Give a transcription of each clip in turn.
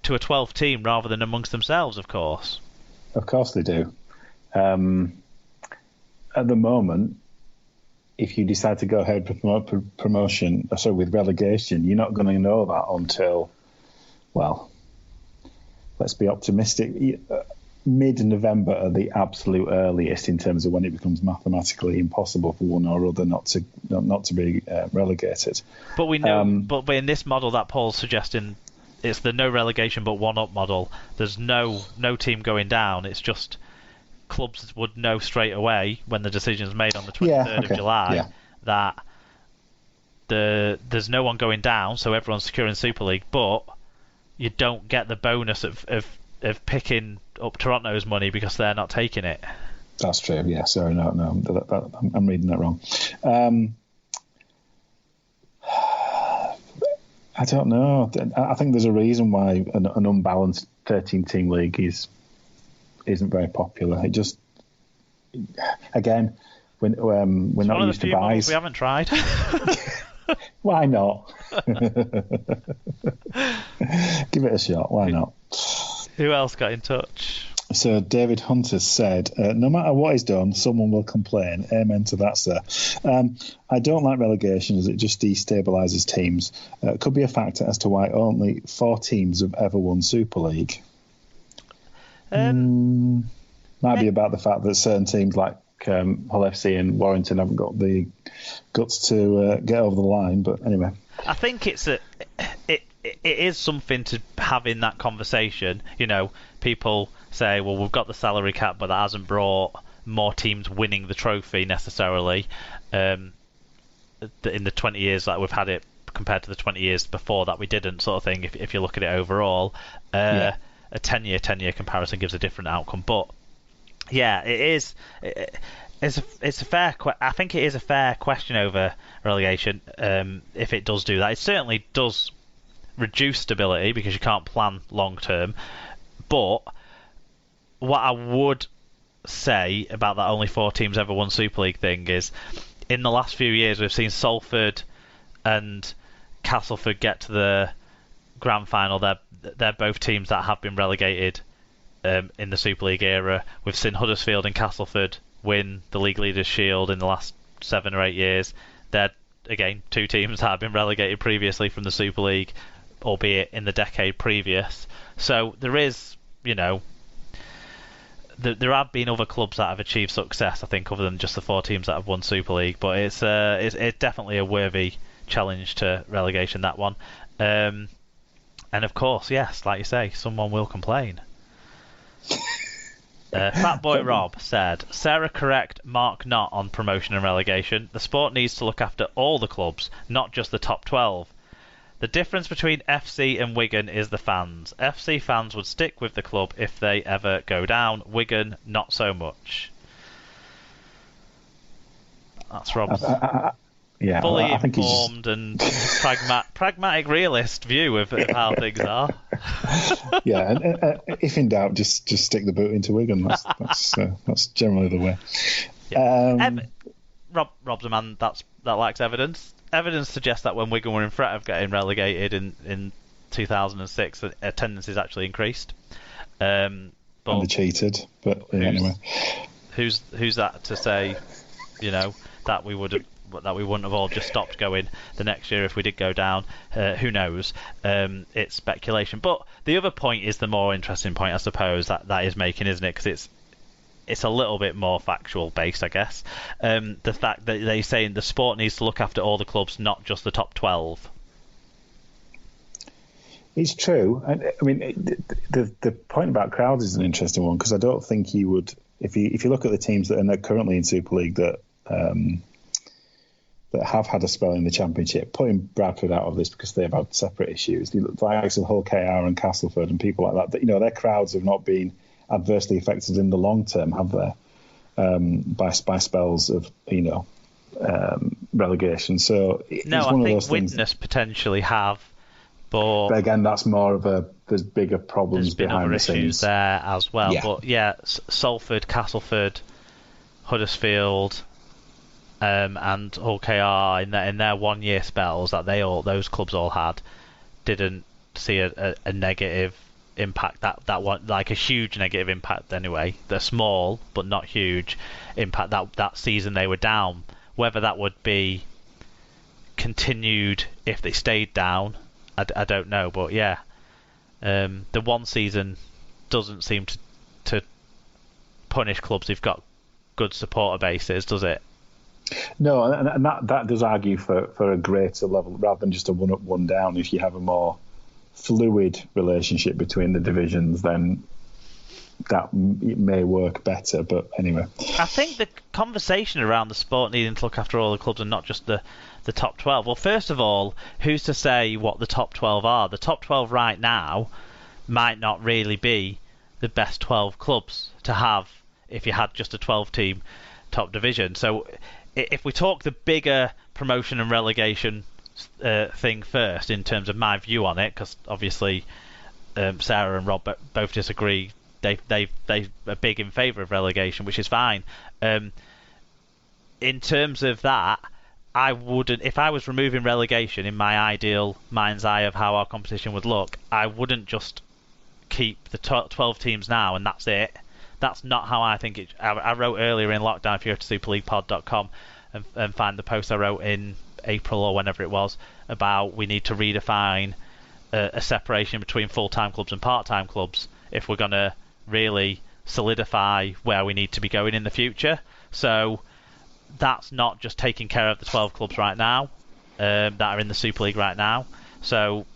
to a 12th team rather than amongst themselves, of course. Of course they do. At the moment, if you decide to go ahead with promotion, with relegation, you're not going to know that until, well, let's be optimistic. Mid-November at the absolute earliest in terms of when it becomes mathematically impossible for one or other not to be relegated. But we know, but in this model that Paul's suggesting, it's the no relegation but one up model. There's no team going down. It's just clubs would know straight away when the decision's made on the 23rd of July that there's no one going down, so everyone's secure in Super League, but you don't get the bonus of picking up Toronto's money because they're not taking it. That's true. Yeah. Sorry. No. I'm reading that wrong. I don't know. I think there's a reason why an unbalanced 13-team league isn't very popular. It just, again, we're not used to buys. We haven't tried. Why not? Give it a shot. Why not? Who else got in touch? So David Hunter said, no matter what is done, someone will complain. Amen to that, sir. I don't like relegation as it just destabilises teams. Could be a factor as to why only 4 teams have ever won Super League. Might be about the fact that certain teams like Hull FC and Warrington haven't got the guts to get over the line. But anyway, I think it is something to have in that conversation. You know, people say, well, we've got the salary cap, but that hasn't brought more teams winning the trophy necessarily in the 20 years that we've had it compared to the 20 years before that we didn't, sort of thing, if you look at it overall. A 10-year comparison gives a different outcome. But yeah, it's a fair I think it is a fair question over relegation if it does do that. It certainly does reduce stability because you can't plan long term. But what I would say about that only 4 teams ever won Super League thing is, in the last few years we've seen Salford and Castleford get to the grand final. They're both teams that have been relegated in the Super League era. We've seen Huddersfield and Castleford win the League Leaders' Shield in the last 7 or 8 years. They're, again, 2 teams that have been relegated previously from the Super League, albeit in the decade previous. So there is, you know, there have been other clubs that have achieved success, I think, other than just the 4 teams that have won Super League. But it's definitely a worthy challenge to relegation, that one. And of course, yes, like you say, someone will complain. Fat Boy Rob said, Sarah correct, Mark not on promotion and relegation. The sport needs to look after all the clubs, not just the top 12. The difference between FC and Wigan is the fans. FC fans would stick with the club if they ever go down. Wigan, not so much. That's Rob's fully informed and pragmatic realist view of how things are. Yeah, and if in doubt, just stick the boot into Wigan. That's generally the way. Yeah. Rob's a man that lacks evidence. Evidence suggests that when Wigan were in threat of getting relegated in 2006, attendance actually increased. And they cheated, but anyway. Who's that to say, you know, that we wouldn't have all just stopped going the next year if we did go down? Who knows? It's speculation. But the other point is the more interesting point, I suppose, that is making, isn't it? Because it's a little bit more factual based, I guess. The fact that they say the sport needs to look after all the clubs, not just the top 12. It's true. I mean, the point about crowds is an interesting one, because I don't think you would, if you look at the teams that are currently in Super League that have had a spell in the Championship, putting Bradford out of this because they've had separate issues. The likes of Hull KR and Castleford and people like that, you know, their crowds have not been adversely affected in the long term, have they? By spells of, you know, relegation. So it's one of those things. Widnes potentially have, but again, that's more of there's bigger problems. There's been behind other the issues scenes there as well. Yeah. But yeah, Salford, Castleford, Huddersfield, and Hull KR in their 1 year spells that those clubs all had, didn't see a negative impact, that one, like a huge negative impact anyway. They're small but not huge impact that season they were down. Whether that would be continued if they stayed down, I don't know. But yeah, the one season doesn't seem to punish clubs who've got good supporter bases, does it? No, and that does argue for a greater level rather than just a one up, one down. If you have a more fluid relationship between the divisions, then that it may work better. But anyway, I think the conversation around the sport needing to look after all the clubs and not just the top 12. Well, first of all, who's to say what the top 12 are? The top 12 right now might not really be the best 12 clubs to have if you had just a 12-team top division. So if we talk the bigger promotion and relegation thing first, in terms of my view on it, because obviously Sarah and Rob both disagree. They are big in favour of relegation, which is fine. In terms of that, I wouldn't, if I was removing relegation in my ideal mind's eye of how our competition would look, I wouldn't just keep the 12 teams now and that's it. That's not how I think it. I wrote earlier in lockdown, if you go to superleaguepod.com and find the post I wrote in April or whenever it was, about we need to redefine a separation between full-time clubs and part-time clubs if we're going to really solidify where we need to be going in the future. So that's not just taking care of the 12 clubs right now that are in the Super League right now. So,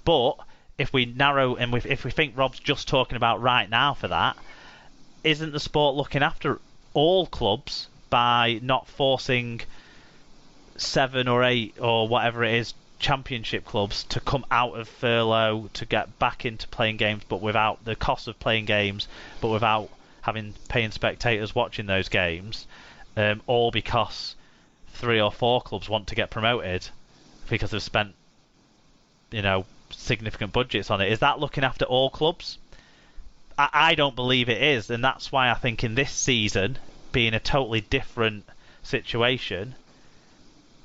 but if we narrow and if we think Rob's just talking about right now for that, isn't the sport looking after all clubs by not forcing 7 or 8 or whatever it is championship clubs to come out of furlough to get back into playing games, but without the cost of playing games, but without having paying spectators watching those games, all because 3 or 4 clubs want to get promoted because they've spent, significant budgets on it? Is that looking after all clubs? I don't believe it is, and that's why I think in this season, being a totally different situation,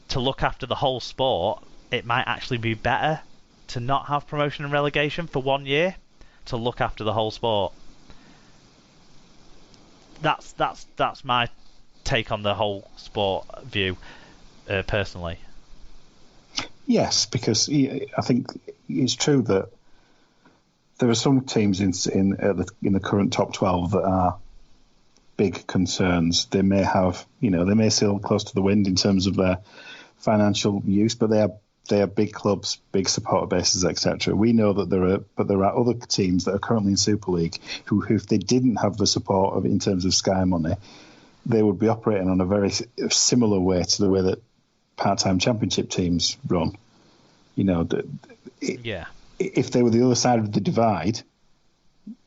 to look after the whole sport, it might actually be better to not have promotion and relegation for 1 year, to look after the whole sport. That's my take on the whole sport view, personally. Yes, because I think it's true that there are some teams in the current top 12 that are big concerns. They may have, they may sail close to the wind in terms of their financial use, but they are big clubs, big supporter bases, etc. We know that there are other teams that are currently in Super League who if they didn't have the support in terms of Sky money, they would be operating on a very similar way to the way that part-time championship teams run. If they were the other side of the divide,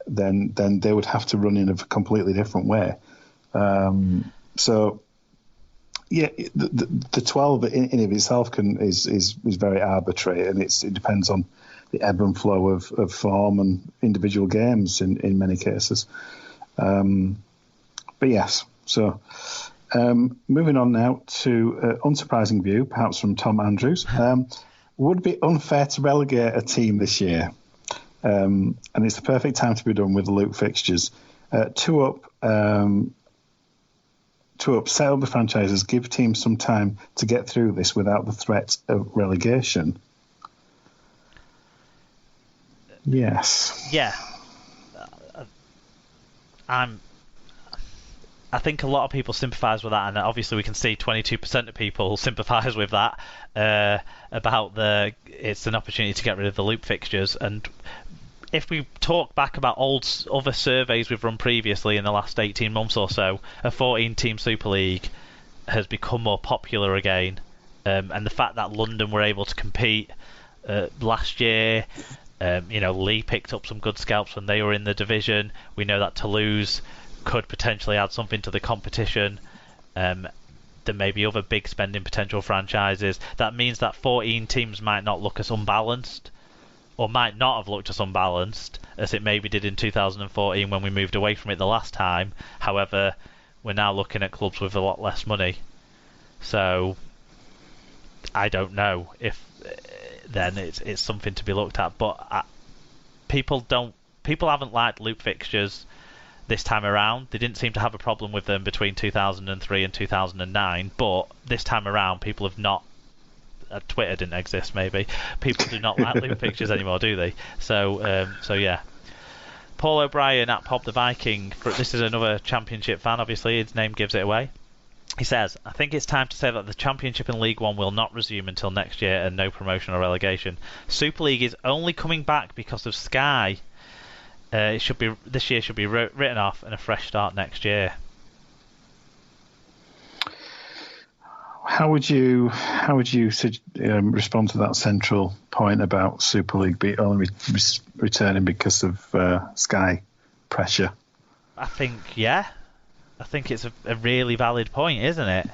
then they would have to run in a completely different way. The 12 in of itself is very arbitrary, and it depends on the ebb and flow of form and individual games in many cases. But yes, so moving on now to unsurprising view, perhaps from Tom Andrews. Would it be unfair to relegate a team this year? And it's the perfect time to be done with the loop fixtures. Two up, set up the franchises, give teams some time to get through this without the threat of relegation. Yes. Yeah. I think a lot of people sympathise with that, and obviously we can see 22% of people sympathise with that, about it's an opportunity to get rid of the loop fixtures. And if we talk back about other surveys we've run previously in the last 18 months or so, a 14-team Super League has become more popular again, and the fact that London were able to compete last year, Lee picked up some good scalps when they were in the division. We know that Toulouse could potentially add something to the competition. There may be other big spending potential franchises. That means that 14 teams might not look as unbalanced, or might not have looked as unbalanced as it maybe did in 2014 when we moved away from it the last time. However, we're now looking at clubs with a lot less money. So I don't know if then it's something to be looked at. But people haven't liked loop fixtures this time around. They didn't seem to have a problem with them between 2003 and 2009, but this time around people have not. Twitter didn't exist, maybe. People do not like loop fixtures anymore, do they? So yeah. Paul O'Brien at Pop the Viking. This is another Championship fan, obviously. His name gives it away. He says, I think it's time to say that the Championship and League One will not resume until next year and no promotion or relegation. Super League is only coming back because of Sky. This year should be written off and a fresh start next year. How would you respond to that central point about Super League only returning because of Sky pressure? I think it's a really valid point, isn't it?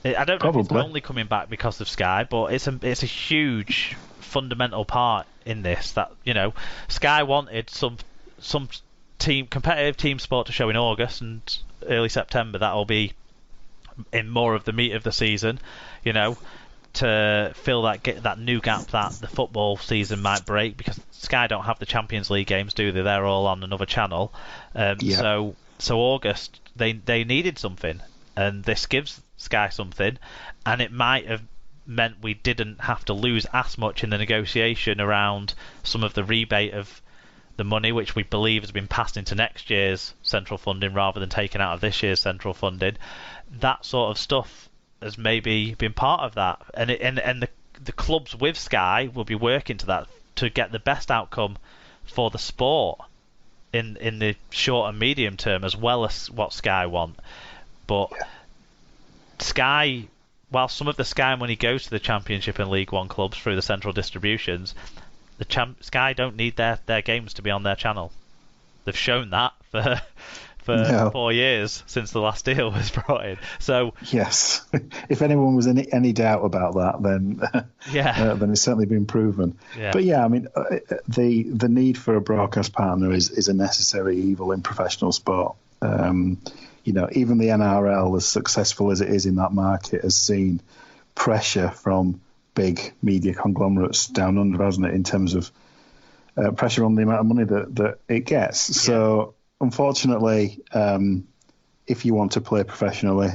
I don't know if it's only coming back because of Sky, but it's a huge fundamental part in this. That Sky wanted some competitive team sport to show in August and early September. That'll be in more of the meat of the season, to fill that new gap that the football season might break, because Sky don't have the Champions League games, do they? They're all on another channel. So August they needed something, and this gives Sky something, and it might have meant we didn't have to lose as much in the negotiation around some of the rebate of the money, which we believe has been passed into next year's central funding rather than taken out of this year's central funding. That sort of stuff has maybe been part of that, and the clubs with Sky will be working to that to get the best outcome for the sport in the short and medium term, as well as what Sky want. But Sky, while some of the Sky money goes to the Championship and League One clubs through the central distributions, Sky don't need their games to be on their channel. They've shown that for 4 years since the last deal was brought in. So yes, if anyone was any doubt about that, then then it's certainly been proven. Yeah. But I mean, the need for a broadcast partner is a necessary evil in professional sport. Even the NRL, as successful as it is in that market, has seen pressure from big media conglomerates down under, hasn't it, in terms of pressure on the amount of money that it gets. Yeah. So unfortunately, if you want to play professionally,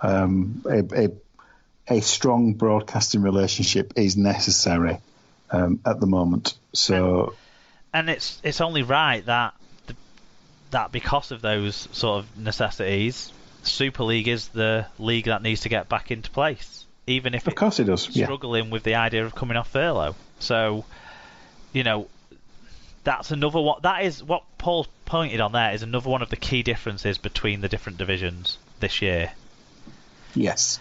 a strong broadcasting relationship is necessary at the moment. So, and it's only right that because of those sort of necessities, Super League is the league that needs to get back into place, even if of course it does. Struggling with the idea of coming off furlough. So, that's another one. That is what Paul pointed on there. Is another one of the key differences between the different divisions this year. Yes.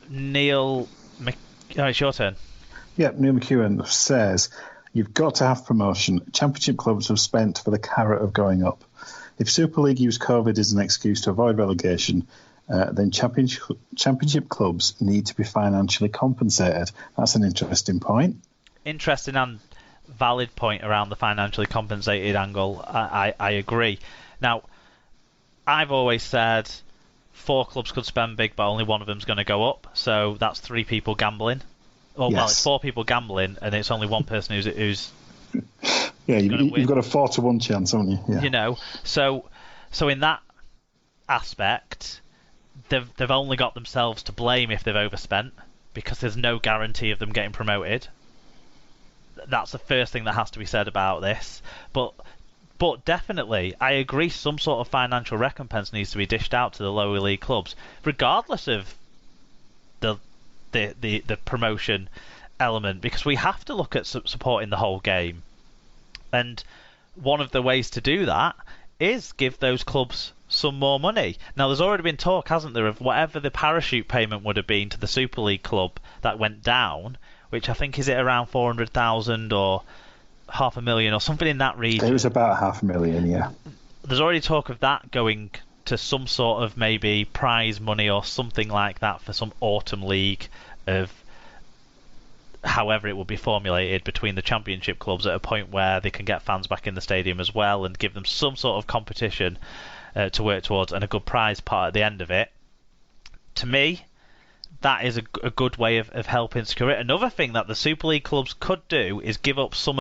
Neil, it's your turn. Yeah, Neil McEwen says you've got to have promotion. Championship clubs have spent for the carrot of going up. If Super League used COVID as an excuse to avoid relegation, then championship clubs need to be financially compensated. That's an interesting point. Interesting and valid point around the financially compensated angle. I agree. Now, I've always said 4 clubs could spend big, but only one of them's going to go up. So that's 3 people gambling. Well, it's 4 people gambling, and it's only one person who's you've got a 4-to-1 chance, haven't you? Yeah. So in that aspect, they've only got themselves to blame if they've overspent, because there's no guarantee of them getting promoted. That's the first thing that has to be said about this. But definitely, I agree, some sort of financial recompense needs to be dished out to the lower league clubs, regardless of the promotion element, because we have to look at supporting the whole game. And one of the ways to do that is give those clubs some more money. Now, there's already been talk, hasn't there, of whatever the parachute payment would have been to the Super League club that went down, which I think is it around 400,000 or $500,000 or something in that region. It was about $500,000, yeah. There's already talk of that going to some sort of maybe prize money or something like that for some autumn league of however it will be formulated between the championship clubs at a point where they can get fans back in the stadium as well and give them some sort of competition to work towards and a good prize part at the end of it. To me, that is a good way of helping secure it. Another thing that the Super League clubs could do is give up some